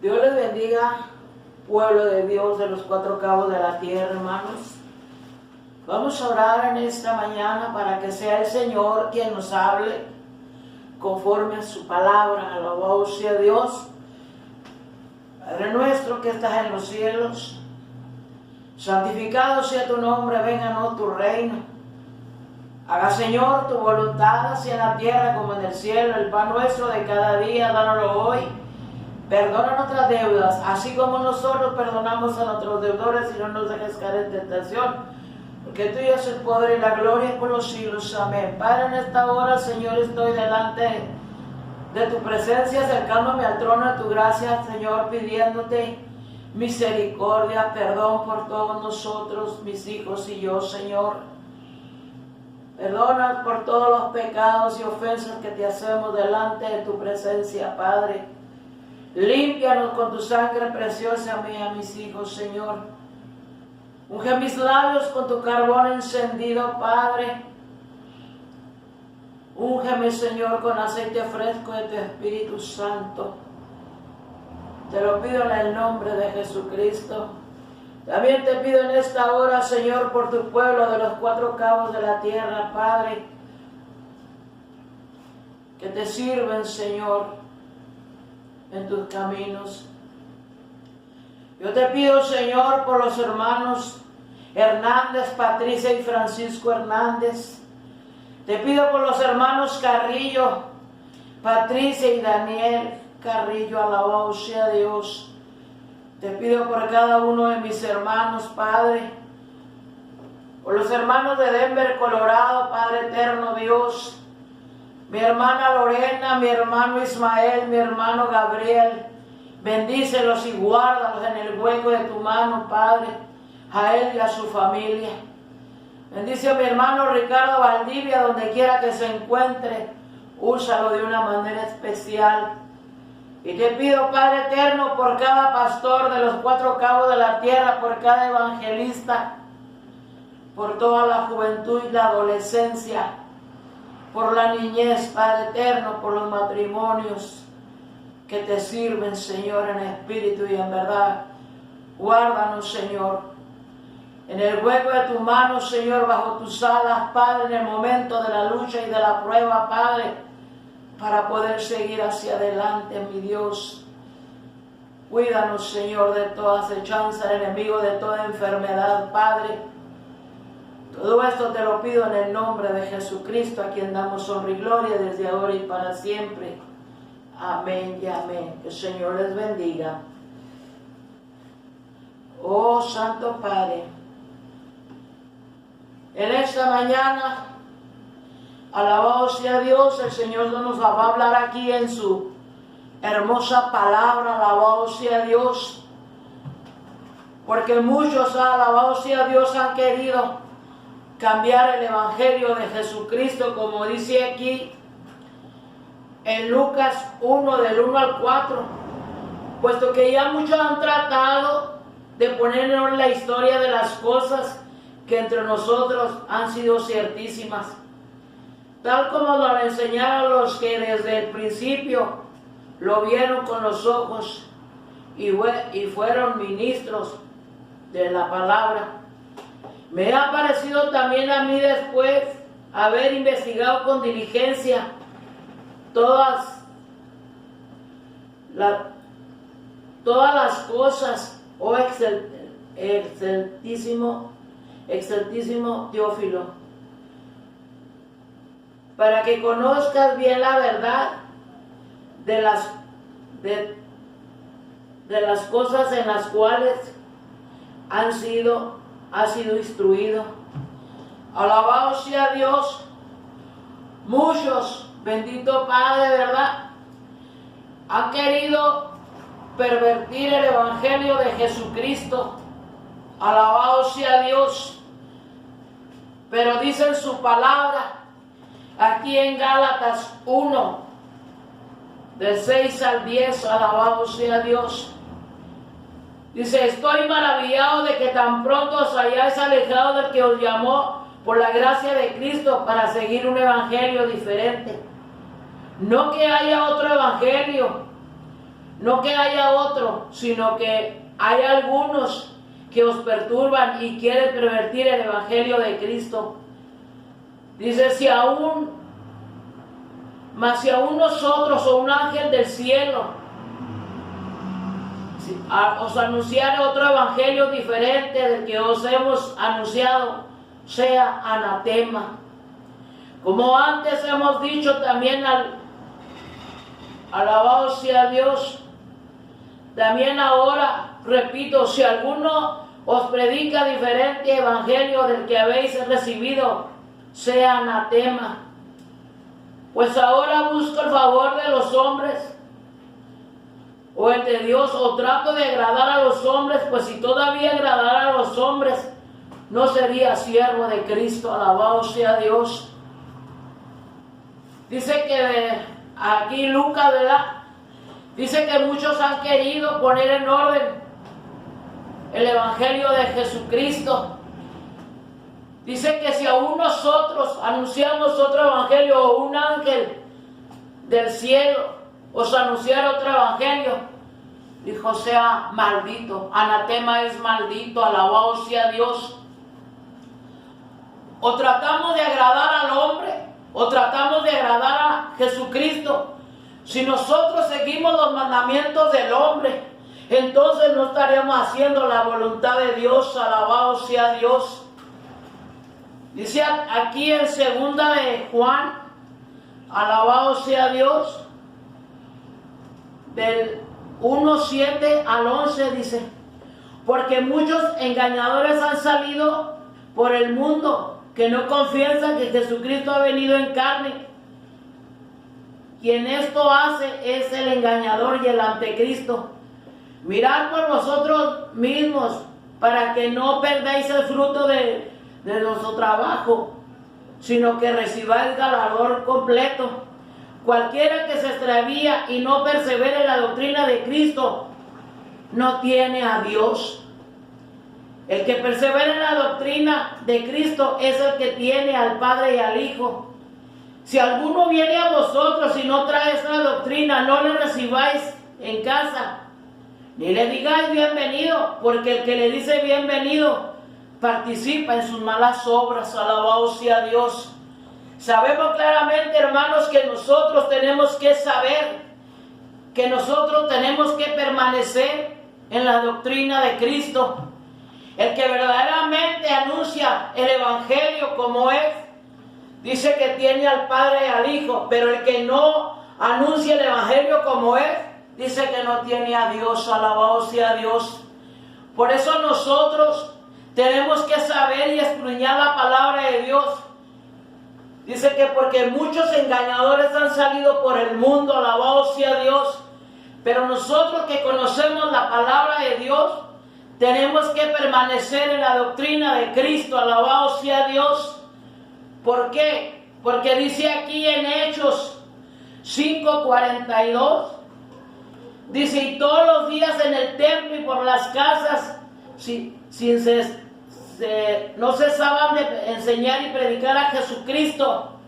Dios les bendiga, pueblo de Dios de los cuatro cabos de la tierra, hermanos. Vamos a orar en esta mañana para que sea el Señor quien nos hable conforme a su palabra. Alabado sea Dios. Padre nuestro que estás en los cielos, santificado sea tu nombre, venga no tu reino. Haga, Señor, tu voluntad, así en la tierra como en el cielo. El pan nuestro de cada día, dánoslo hoy. Perdona nuestras deudas, así como nosotros perdonamos a nuestros deudores, y no nos dejes caer en tentación, porque tuyo es el poder y la gloria por los siglos. Amén. Padre, en esta hora, Señor, estoy delante de tu presencia, acercándome al trono de tu gracia, Señor, pidiéndote misericordia, perdón por todos nosotros, mis hijos y yo, Señor. Perdona por todos los pecados y ofensas que te hacemos delante de tu presencia, Padre. Límpianos con tu sangre preciosa a mí y a mis hijos, Señor. Unge mis labios con tu carbón encendido, Padre. Úngeme, Señor, con aceite fresco de tu Espíritu Santo. Te lo pido en el nombre de Jesucristo. También te pido en esta hora, Señor, por tu pueblo de los cuatro cabos de la tierra, Padre, que te sirven, Señor, en tus caminos. Yo te pido, Señor, por los hermanos Hernández, Patricia y Francisco Hernández. Te pido por los hermanos Carrillo, Patricia y Daniel Carrillo, alabado sea Dios. Te pido por cada uno de mis hermanos, Padre, por los hermanos de Denver, Colorado, Padre eterno Dios, mi hermana Lorena, mi hermano Ismael, mi hermano Gabriel, bendícelos y guárdalos en el hueco de tu mano, Padre, a él y a su familia. Bendice a mi hermano Ricardo Valdivia, donde quiera que se encuentre, úsalo de una manera especial. Y te pido, Padre eterno, por cada pastor de los cuatro cabos de la tierra, por cada evangelista, por toda la juventud y la adolescencia, por la niñez, Padre eterno, por los matrimonios que te sirven, Señor, en espíritu y en verdad. Guárdanos, Señor, en el hueco de tu mano, Señor, bajo tus alas, Padre, en el momento de la lucha y de la prueba, Padre, para poder seguir hacia adelante, mi Dios. Cuídanos, Señor, de toda acechanza del enemigo, de toda enfermedad, Padre. Todo esto te lo pido en el nombre de Jesucristo, a quien damos honra y gloria desde ahora y para siempre. Amén y amén. Que el Señor les bendiga. Oh Santo Padre, en esta mañana, alabado sea Dios, el Señor nos va a hablar aquí en su hermosa palabra, alabado sea Dios, porque muchos, alabado sea Dios, han querido cambiar el evangelio de Jesucristo, como dice aquí en Lucas 1, del 1 al 4, puesto que ya muchos han tratado de ponernos la historia de las cosas que entre nosotros han sido ciertísimas, tal como lo enseñaron los que desde el principio lo vieron con los ojos y fueron ministros de la palabra. Me ha parecido también a mí, después haber investigado con diligencia todas las cosas, oh excelentísimo Teófilo, para que conozcas bien la verdad de las cosas en las cuales has sido instruido. Alabado sea Dios. Muchos, bendito Padre, ¿verdad?, han querido pervertir el evangelio de Jesucristo. Alabado sea Dios. Pero dice en su palabra, aquí en Gálatas 1, del 6 al 10, alabado sea Dios. Dice, estoy maravillado de que tan pronto os hayáis alejado del que os llamó por la gracia de Cristo para seguir un evangelio diferente. No que haya otro evangelio, No que haya otro, sino que hay algunos que os perturban y quieren pervertir el evangelio de Cristo. Dice, si aún nosotros o un ángel del cielo os anunciara otro evangelio diferente del que os hemos anunciado, sea anatema. Como antes hemos dicho también, alabado sea Dios, también ahora repito, si alguno os predica diferente evangelio del que habéis recibido, sea anatema. Pues ahora busco el favor de los hombres o el de Dios, o trato de agradar a los hombres, pues si todavía agradara a los hombres, no sería siervo de Cristo. Alabado sea Dios. Dice que aquí Lucas, ¿verdad? Dice que muchos han querido poner en orden el evangelio de Jesucristo. Dice que si aún nosotros anunciamos otro evangelio, o un ángel del cielo os anunciara otro evangelio, dijo, sea maldito. Anatema es maldito. Alabado sea Dios. O tratamos de agradar al hombre, o tratamos de agradar a Jesucristo. Si nosotros seguimos los mandamientos del hombre, entonces no estaremos haciendo la voluntad de Dios. Alabado sea Dios. Dice aquí en 2 de Juan, alabado sea Dios, del 1:7 al 11 dice, porque muchos engañadores han salido por el mundo que no confiesan que Jesucristo ha venido en carne. Quien esto hace es el engañador y el anticristo. Mirad por vosotros mismos para que no perdáis el fruto de nuestro trabajo, sino que recibáis galardón completo. Cualquiera que se extravía y no persevera en la doctrina de Cristo no tiene a Dios. El que persevera en la doctrina de Cristo es el que tiene al Padre y al Hijo. Si alguno viene a vosotros y no trae esta doctrina, no le recibáis en casa, ni le digáis bienvenido, porque el que le dice bienvenido participa en sus malas obras. Alabado sea Dios. Sabemos claramente, hermanos, que nosotros tenemos que saber, que nosotros tenemos que permanecer en la doctrina de Cristo. El que verdaderamente anuncia el evangelio como es, dice que tiene al Padre y al Hijo, pero el que no anuncia el evangelio como es, dice que no tiene a Dios. Alabado sea Dios. Por eso nosotros tenemos que saber y escudriñar la palabra de Dios. Dice que porque muchos engañadores han salido por el mundo, alabado sea Dios. Pero nosotros que conocemos la palabra de Dios, tenemos que permanecer en la doctrina de Cristo, alabado sea Dios. ¿Por qué? Porque dice aquí en Hechos 5:42, dice, y todos los días en el templo y por las casas, no cesaban de enseñar y predicar a Jesucristo.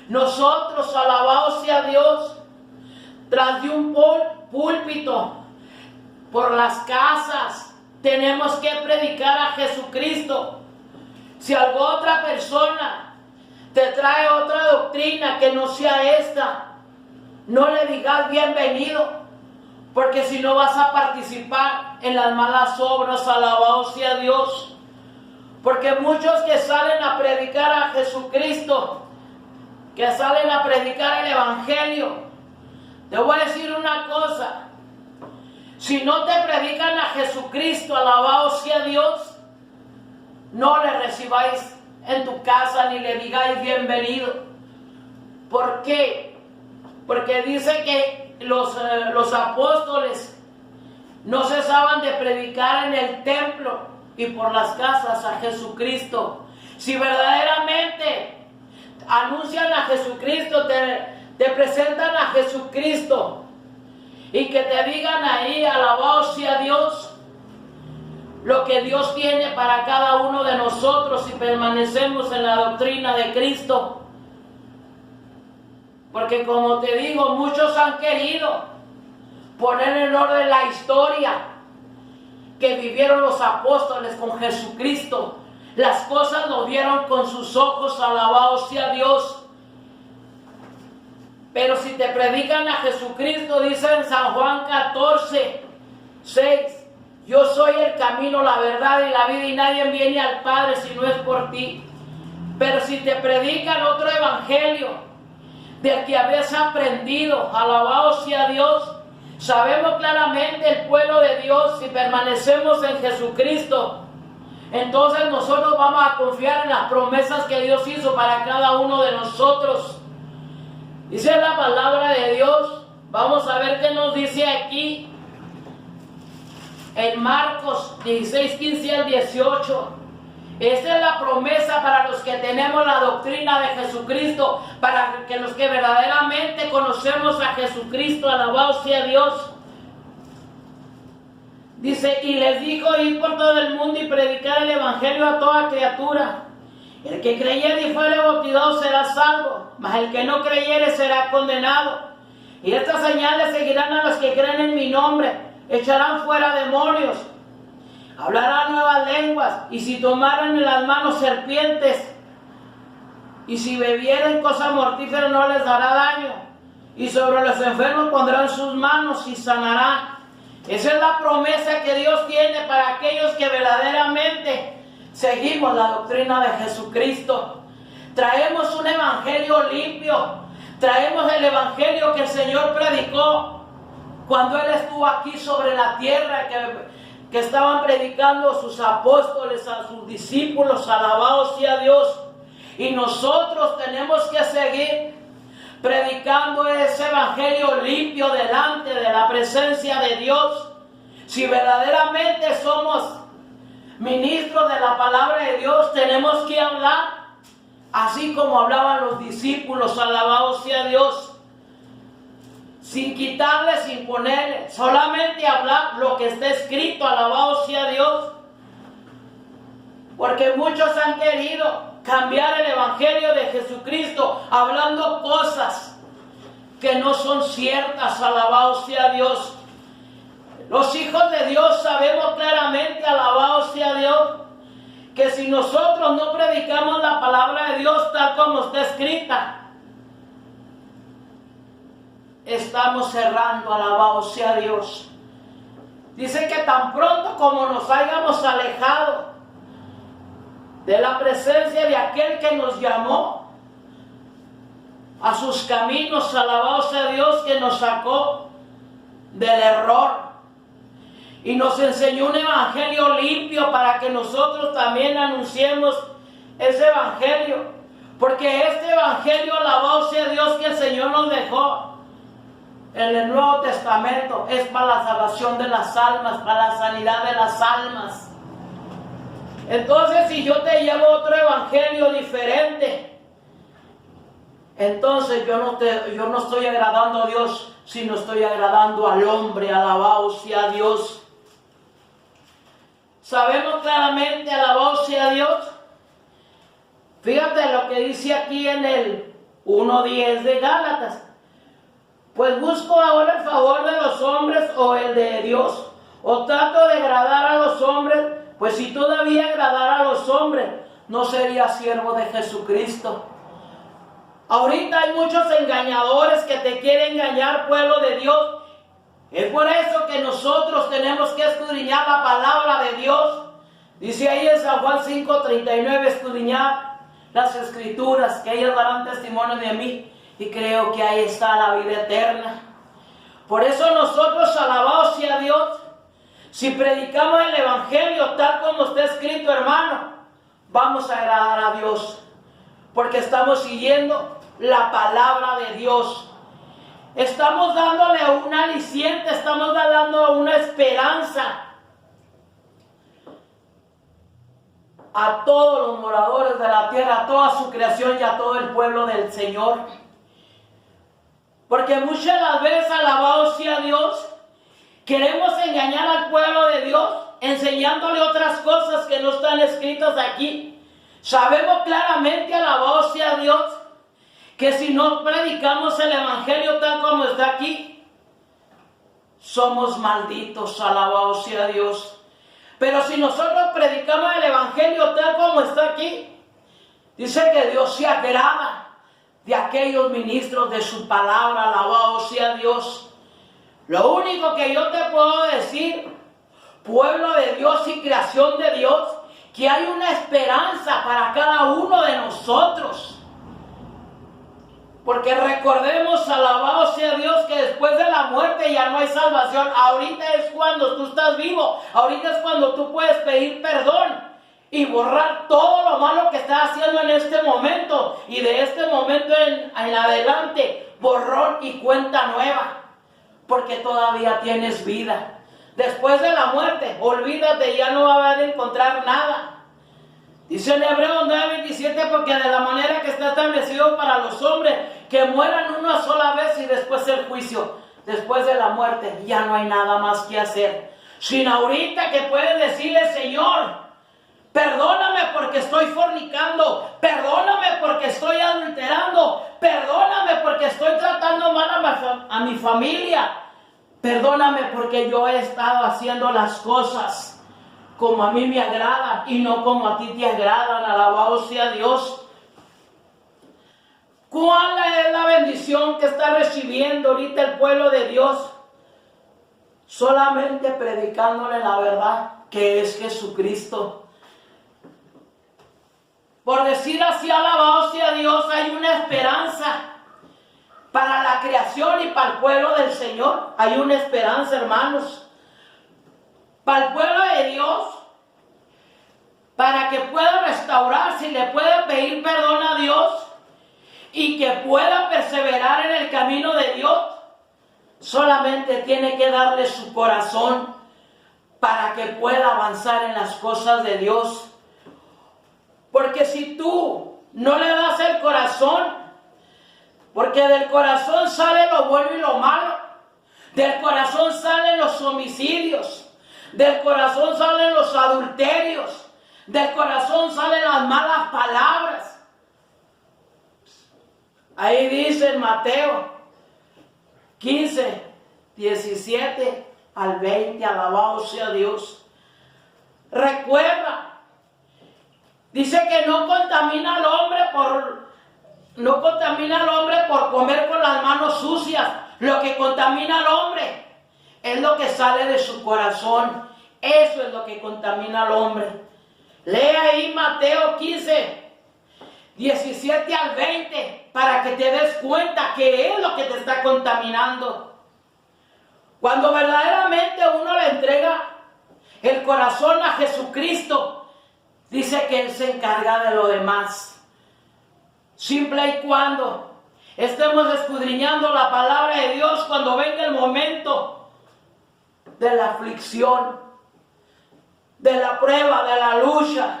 Nosotros, alabado sea Dios, tras de un púlpito, por las casas, tenemos que predicar a Jesucristo. Si alguna otra persona te trae otra doctrina que no sea esta, no le digas bienvenido, porque si no vas a participar en las malas obras. Alabado sea Dios. Porque muchos que salen a predicar a Jesucristo, que salen a predicar el evangelio, te voy a decir una cosa: si no te predican a Jesucristo, alabado sea Dios, no le recibáis en tu casa ni le digáis bienvenido. ¿Por qué? Porque dice que los apóstoles no cesaban de predicar en el templo y por las casas a Jesucristo. Si verdaderamente anuncian a Jesucristo, te presentan a Jesucristo, y que te digan ahí, alabado sea Dios, lo que Dios tiene para cada uno de nosotros si permanecemos en la doctrina de Cristo. Porque como te digo, muchos han querido poner en orden la historia que vivieron los apóstoles con Jesucristo. Las cosas lo vieron con sus ojos, alabado sea Dios. Pero si te predican a Jesucristo, dice en San Juan 14:6, yo soy el camino, la verdad y la vida, y nadie viene al Padre si no es por ti. Pero si te predican otro evangelio del que habías aprendido, alabado sea Dios, sabemos claramente el pueblo de Dios, si permanecemos en Jesucristo, entonces nosotros vamos a confiar en las promesas que Dios hizo para cada uno de nosotros. Dice la palabra de Dios, vamos a ver qué nos dice aquí en Marcos 16:15 al 18. Esta es la promesa para los que tenemos la doctrina de Jesucristo, para que los que verdaderamente conocemos a Jesucristo, alabado sea Dios. Dice, y les dijo, ir por todo el mundo y predicar el evangelio a toda criatura. El que creyere y fuere bautizado será salvo, mas el que no creyere será condenado. Y estas señales seguirán a los que creen en mi nombre, echarán fuera demonios, hablarán nuevas lenguas, y si tomaran en las manos serpientes, y si bebieren cosas mortíferas no les hará daño, y sobre los enfermos pondrán sus manos y sanarán. Esa es la promesa que Dios tiene para aquellos que verdaderamente seguimos la doctrina de Jesucristo. Traemos un evangelio limpio, traemos el evangelio que el Señor predicó cuando Él estuvo aquí sobre la tierra, que estaban predicando sus apóstoles, a sus discípulos, alabado sea Dios. Y nosotros tenemos que seguir predicando ese evangelio limpio delante de la presencia de Dios. Si verdaderamente somos ministros de la palabra de Dios, tenemos que hablar así como hablaban los discípulos, alabado sea Dios. Sin quitarle, sin ponerle, solamente hablar lo que está escrito, alabado sea Dios. Porque muchos han querido cambiar el evangelio de Jesucristo, hablando cosas que no son ciertas, alabado sea Dios. Los hijos de Dios sabemos claramente, alabado sea Dios, que si nosotros no predicamos la palabra de Dios tal como está escrita, estamos cerrando, alabado sea Dios. Dice que tan pronto como nos hayamos alejado de la presencia de aquel que nos llamó a sus caminos, alabado sea Dios, que nos sacó del error y nos enseñó un evangelio limpio para que nosotros también anunciemos ese evangelio, porque este evangelio, alabado sea Dios, que el Señor nos dejó en el Nuevo Testamento, es para la salvación de las almas, para la sanidad de las almas. Entonces, si yo te llevo otro evangelio diferente, entonces yo no estoy agradando a Dios, sino estoy agradando al hombre, alabado sea Dios. Sabemos claramente, alabado sea Dios. Fíjate lo que dice aquí en el 1:10 de Gálatas. Pues busco ahora el favor de los hombres o el de Dios, o trato de agradar a los hombres, pues si todavía agradara a los hombres, no sería siervo de Jesucristo. Ahorita hay muchos engañadores que te quieren engañar, pueblo de Dios. Es por eso que nosotros tenemos que escudriñar la palabra de Dios. Dice ahí en San Juan 5:39, escudriñar las escrituras, que ellas darán testimonio de mí, y creo que ahí está la vida eterna. Por eso nosotros, alabados sea Dios, si predicamos el evangelio tal como está escrito, hermano, vamos a agradar a Dios, porque estamos siguiendo la palabra de Dios. Estamos dándole un aliciente, estamos dando una esperanza a todos los moradores de la tierra, a toda su creación y a todo el pueblo del Señor. Porque muchas de las veces, alabado sea Dios, queremos engañar al pueblo de Dios, enseñándole otras cosas que no están escritas aquí. Sabemos claramente, alabado sea Dios, que si no predicamos el evangelio tal como está aquí, somos malditos, alabado sea Dios. Pero si nosotros predicamos el evangelio tal como está aquí, dice que Dios se agrada de aquellos ministros de su palabra, alabado sea Dios. Lo único que yo te puedo decir, pueblo de Dios y creación de Dios, que hay una esperanza para cada uno de nosotros. Porque recordemos, alabado sea Dios, que después de la muerte ya no hay salvación. Ahorita es cuando tú estás vivo. Ahorita es cuando tú puedes pedir perdón y borrar todo lo malo que estás haciendo en este momento. Y de este momento en adelante, borrón y cuenta nueva. Porque todavía tienes vida. Después de la muerte, olvídate, ya no va a encontrar nada. Dice en Hebreos 9:27, porque de la manera que está establecido para los hombres, que mueran una sola vez y después el juicio. Después de la muerte ya no hay nada más que hacer. Sin ahorita que puedes decirle, Señor, perdóname porque estoy fornicando, perdóname porque estoy adulterando, perdóname porque estoy tratando mal a mi familia, perdóname porque yo he estado haciendo las cosas como a mí me agrada y no como a ti te agradan, alabado sea Dios. ¿Cuál es la bendición que está recibiendo ahorita el pueblo de Dios? Solamente predicándole la verdad, que es Jesucristo. Por decir así, alabado sea Dios, hay una esperanza para la creación y para el pueblo del Señor. Hay una esperanza, hermanos. Para el pueblo de Dios, para que pueda restaurarse y le pueda pedir perdón a Dios y que pueda perseverar en el camino de Dios, solamente tiene que darle su corazón para que pueda avanzar en las cosas de Dios. Porque si tú no le das el corazón, porque del corazón sale lo bueno y lo malo, del corazón salen los homicidios, del corazón salen los adulterios, del corazón salen las malas palabras. Ahí dice en Mateo 15, 17 al 20, alabado sea Dios. Recuerda, dice que no contamina al hombre por comer con las manos sucias. Lo que contamina al hombre es lo que sale de su corazón. Eso es lo que contamina al hombre. Lee ahí Mateo 15, 17 al 20, para que te des cuenta que es lo que te está contaminando. Cuando verdaderamente uno le entrega el corazón a Jesucristo, dice que Él se encarga de lo demás. Simple y cuando estemos escudriñando la palabra de Dios, cuando venga el momento de la aflicción, de la prueba, de la lucha.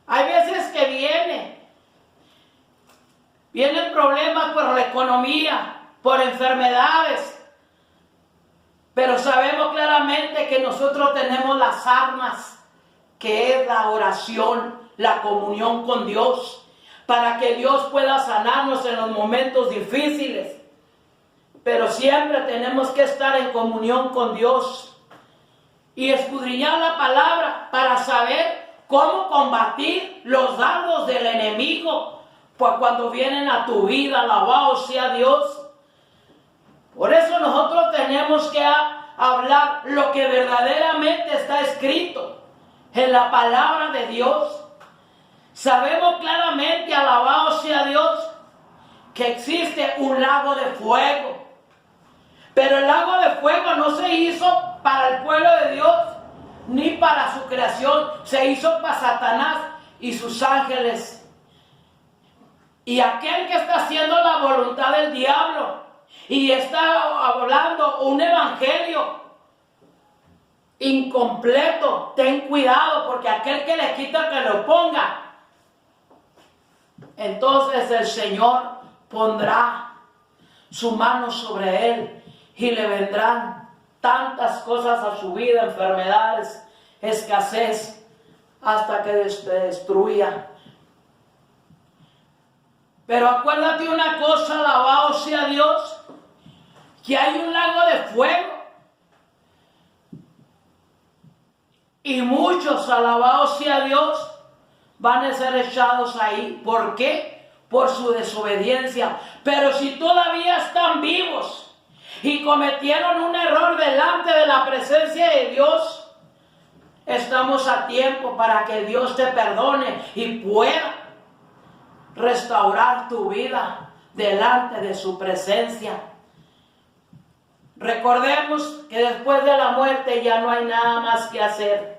Hay veces que vienen problemas por la economía, por enfermedades, pero sabemos claramente que nosotros tenemos las armas, que es la oración, la comunión con Dios, para que Dios pueda sanarnos en los momentos difíciles. Pero siempre tenemos que estar en comunión con Dios y escudriñar la palabra para saber cómo combatir los dardos del enemigo, pues cuando vienen a tu vida, alabado sea Dios. Por eso nosotros tenemos que hablar lo que verdaderamente está escrito en la palabra de Dios. Sabemos claramente, alabado sea Dios, que existe un lago de fuego. Pero el lago de fuego no se hizo para el pueblo de Dios, ni para su creación. Se hizo para Satanás y sus ángeles. Y aquel que está haciendo la voluntad del diablo y está hablando un evangelio incompleto, ten cuidado, porque aquel que le quita que lo ponga, entonces el Señor pondrá su mano sobre él y le vendrán tantas cosas a su vida, enfermedades, escasez, hasta que se destruya. Pero acuérdate una cosa, alabado sea Dios, que hay un lago de fuego Y muchos, alabado sea Dios, van a ser echados ahí. ¿Por qué? Por su desobediencia. Pero si todavía están vivos y cometieron un error delante de la presencia de Dios, estamos a tiempo para que Dios te perdone y pueda restaurar tu vida delante de su presencia. Recordemos que después de la muerte ya no hay nada más que hacer.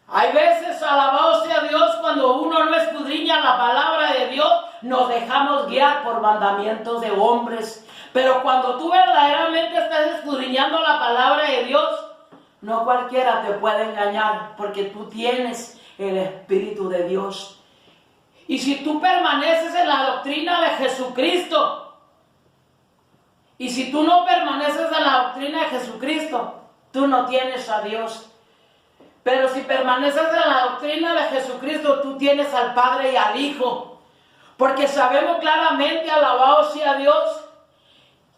Hay veces, alabado sea Dios, cuando uno no escudriña la palabra de Dios, nos dejamos guiar por mandamientos de hombres. Pero cuando tú verdaderamente estás escudriñando la palabra de Dios, no cualquiera te puede engañar, porque tú tienes el Espíritu de Dios. Y si tú permaneces en la doctrina de Jesucristo, y si tú no permaneces en la doctrina de Jesucristo, tú no tienes a Dios. Pero si permaneces en la doctrina de Jesucristo, tú tienes al Padre y al Hijo. Porque sabemos claramente, alabado sea Dios,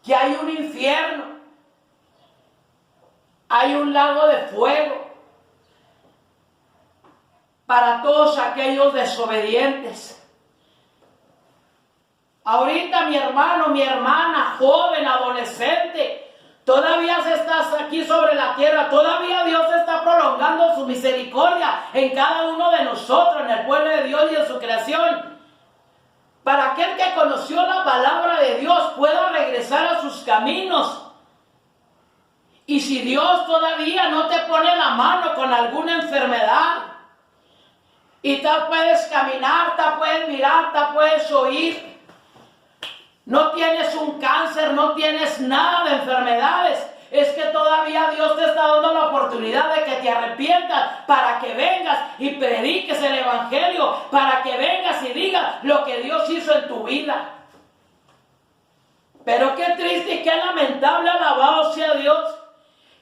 que hay un infierno, hay un lago de fuego para todos aquellos desobedientes. Ahorita mi hermano, mi hermana, joven, adolescente, todavía estás aquí sobre la tierra, todavía Dios está prolongando su misericordia en cada uno de nosotros, en el pueblo de Dios y en su creación. Para aquel que conoció la palabra de Dios pueda regresar a sus caminos. Y si Dios todavía no te pone la mano con alguna enfermedad, y te puedes caminar, te puedes mirar, te puedes oír, no tienes un cáncer, no tienes nada de enfermedades, es que todavía Dios te está dando la oportunidad de que te arrepientas para que vengas y prediques el Evangelio, para que vengas y digas lo que Dios hizo en tu vida. Pero qué triste y qué lamentable, alabado sea Dios,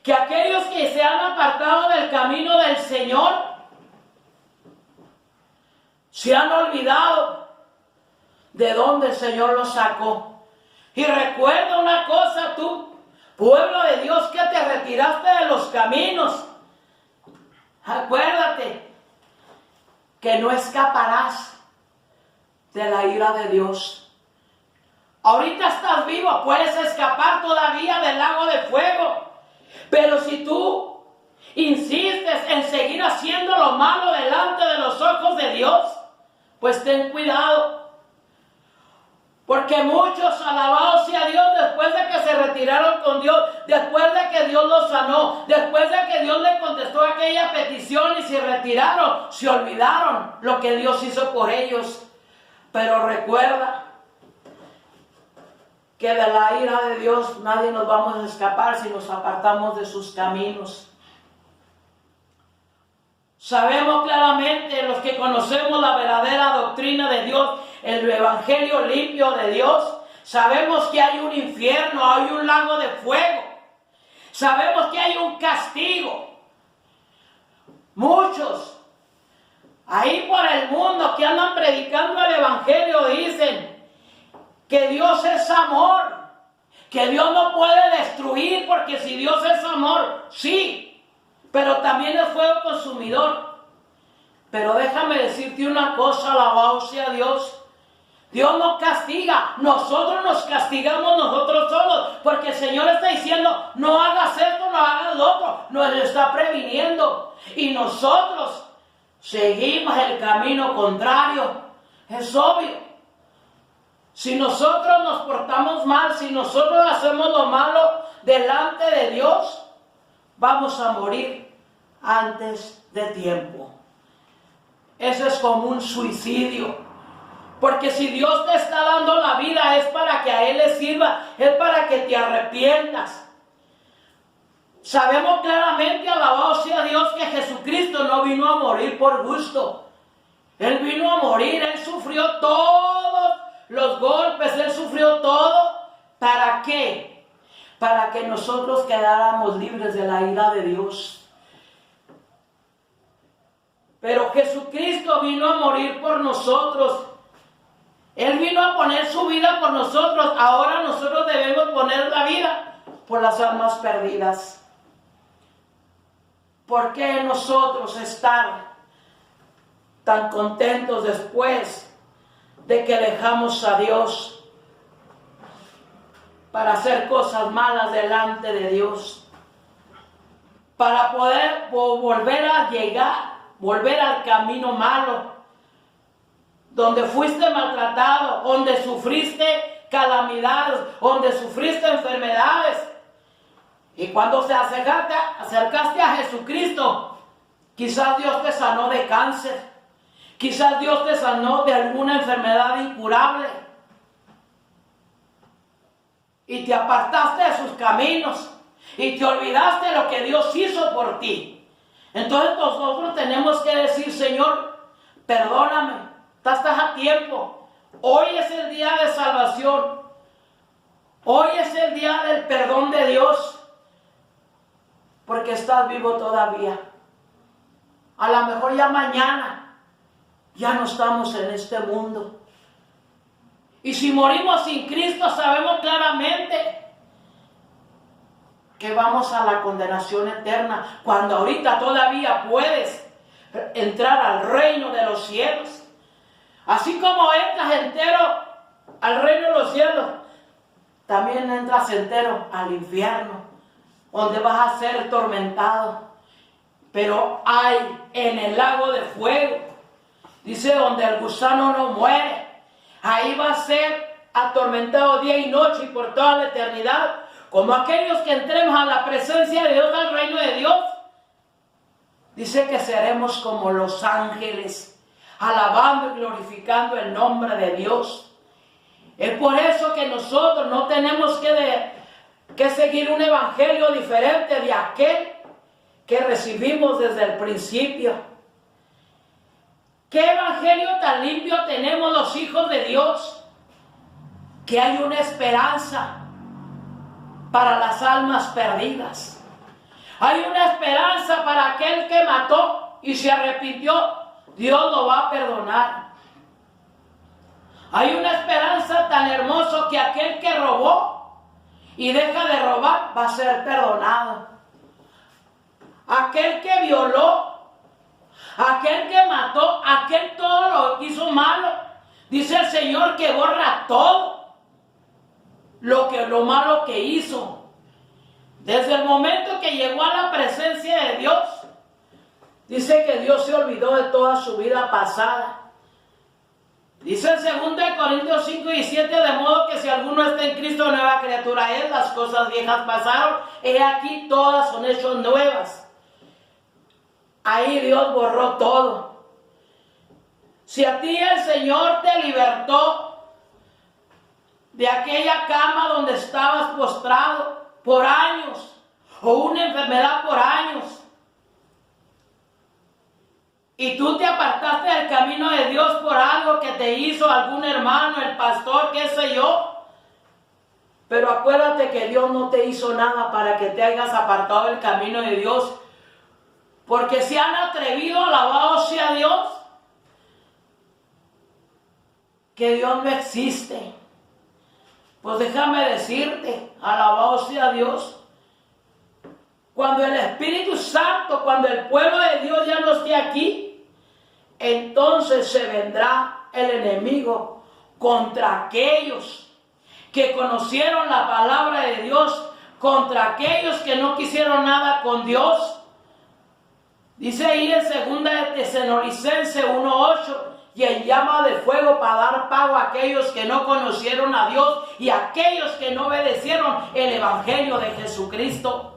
que aquellos que se han apartado del camino del Señor se han olvidado de dónde el Señor los sacó. Y recuerda una cosa, tú, pueblo de Dios, que te retiraste de los caminos. Acuérdate que no escaparás de la ira de Dios. Ahorita estás vivo, puedes escapar todavía del lago de fuego. Pero si tú insistes en seguir haciendo lo malo delante de los ojos de Dios, pues ten cuidado. Porque muchos, alabados sea Dios, después de que se retiraron con Dios, después de que Dios los sanó, después de que Dios le contestó aquella petición y se retiraron, se olvidaron lo que Dios hizo por ellos. Pero recuerda que de la ira de Dios nadie nos vamos a escapar si nos apartamos de sus caminos. Sabemos claramente, los que conocemos la verdadera doctrina de Dios, el evangelio limpio de Dios, sabemos que hay un infierno, hay un lago de fuego, sabemos que hay un castigo. Muchos ahí por el mundo que andan predicando el evangelio dicen que Dios es amor, que Dios no puede destruir, porque si Dios es amor, sí, pero también es fuego consumidor. Pero déjame decirte una cosa, alabado sea Dios. Dios no castiga, nosotros nos castigamos nosotros solos, porque el Señor está diciendo, no hagas esto, no hagas lo otro, nos está previniendo. Y nosotros seguimos el camino contrario, es obvio. Si nosotros nos portamos mal, si nosotros hacemos lo malo delante de Dios, vamos a morir antes de tiempo. Eso es como un suicidio. Porque si Dios te está dando la vida es para que a Él le sirva, es para que te arrepientas. Sabemos claramente, alabado sea Dios, que Jesucristo no vino a morir por gusto. Él vino a morir, Él sufrió todos los golpes, Él sufrió todo. ¿Para qué? Para que nosotros quedáramos libres de la ira de Dios. Pero Jesucristo vino a morir por nosotros. Él vino a poner su vida por nosotros. Ahora nosotros debemos poner la vida por las almas perdidas. ¿Por qué nosotros estar tan contentos después de que dejamos a Dios para hacer cosas malas delante de Dios? Para poder volver a llegar, volver al camino malo, donde fuiste maltratado, donde sufriste calamidades, donde sufriste enfermedades. Y cuando te acercaste a Jesucristo, quizás Dios te sanó de cáncer, quizás Dios te sanó de alguna enfermedad incurable, y te apartaste de sus caminos, y te olvidaste de lo que Dios hizo por ti. Entonces nosotros tenemos que decir: Señor, perdóname, estás a tiempo. Hoy es el día de salvación. Hoy es el día del perdón de Dios. Porque estás vivo todavía. A lo mejor ya mañana ya no estamos en este mundo. Y si morimos sin Cristo, sabemos claramente que vamos a la condenación eterna, cuando ahorita todavía puedes entrar al reino de los cielos. Así como entras entero al reino de los cielos, también entras entero al infierno, donde vas a ser tormentado. Pero hay en el lago de fuego, dice, donde el gusano no muere. Ahí va a ser atormentado día y noche y por toda la eternidad, como aquellos que entremos a la presencia de Dios, al reino de Dios. Dice que seremos como los ángeles, alabando y glorificando el nombre de Dios. Es por eso que nosotros no tenemos que seguir un evangelio diferente de aquel que recibimos desde el principio. ¿Qué evangelio tan limpio tenemos los hijos de Dios? Que hay una esperanza para las almas perdidas. Hay una esperanza para aquel que mató y se arrepintió. Dios lo va a perdonar. Hay una esperanza tan hermosa que aquel que robó y deja de robar va a ser perdonado. Aquel que violó, aquel que mató, aquel todo lo hizo malo, dice el Señor que borra todo lo malo que hizo. Desde el momento que llegó a la presencia de Dios, dice que Dios se olvidó de toda su vida pasada. Dice en 2 Corintios 5:17, de modo que si alguno está en Cristo, nueva criatura es, las cosas viejas pasaron, he aquí todas son hechas nuevas. Ahí Dios borró todo. Si a ti el Señor te libertó de aquella cama donde estabas postrado por años, o una enfermedad por años, y tú te apartaste del camino de Dios por algo que te hizo algún hermano, el pastor, qué sé yo, pero acuérdate que Dios no te hizo nada para que te hayas apartado del camino de Dios, porque se han atrevido, alabado sea Dios, que Dios no existe. Pues déjame decirte, alabado sea Dios, cuando el Espíritu Santo, cuando el pueblo de Dios ya no esté aquí, entonces se vendrá el enemigo contra aquellos que conocieron la palabra de Dios, contra aquellos que no quisieron nada con Dios. Dice ahí en 2 de Tesalonicenses 1:8, y en llama de fuego para dar pago a aquellos que no conocieron a Dios y a aquellos que no obedecieron el evangelio de Jesucristo.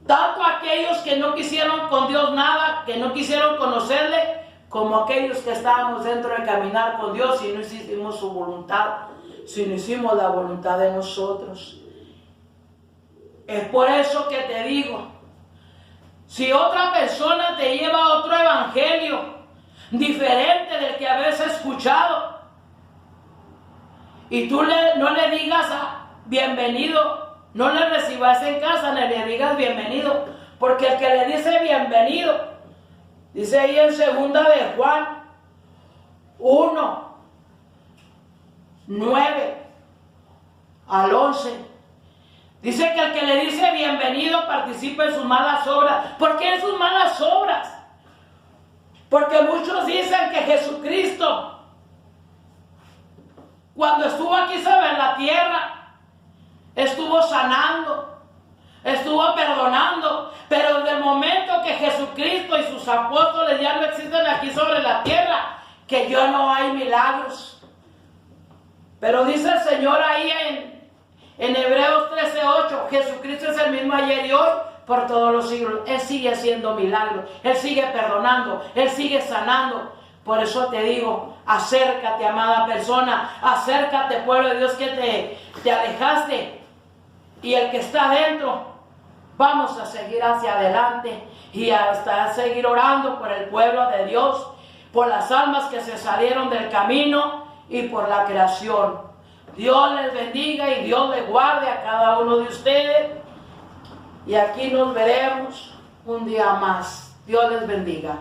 Tanto aquellos que no quisieron con Dios nada, que no quisieron conocerle, como aquellos que estábamos dentro de caminar con Dios y no hicimos su voluntad, si no hicimos la voluntad de nosotros. Es por eso que te digo, si otra persona te lleva a otro evangelio diferente del que habías escuchado, y tú no le digas bienvenido, no le recibas en casa, ni le digas bienvenido, porque el que le dice bienvenido, dice ahí en 2 de Juan 1:9 al 11, Dice que el que le dice bienvenido participa en sus malas obras. ¿Por qué en sus malas obras? Porque muchos dicen que Jesucristo, cuando estuvo aquí sobre la tierra, estuvo sanando, estuvo perdonando, pero desde el momento que Jesucristo y sus apóstoles ya no existen aquí sobre la tierra, que ya no hay milagros. Pero dice el Señor ahí en Hebreos 13:8, Jesucristo es el mismo ayer y hoy por todos los siglos. Él sigue haciendo milagros, Él sigue perdonando, Él sigue sanando. Por eso te digo, acércate, amada persona, acércate, pueblo de Dios, que te alejaste. Y el que está adentro, vamos a seguir hacia adelante y hasta seguir orando por el pueblo de Dios, por las almas que se salieron del camino y por la creación. Dios les bendiga y Dios les guarde a cada uno de ustedes. Y aquí nos veremos un día más. Dios les bendiga.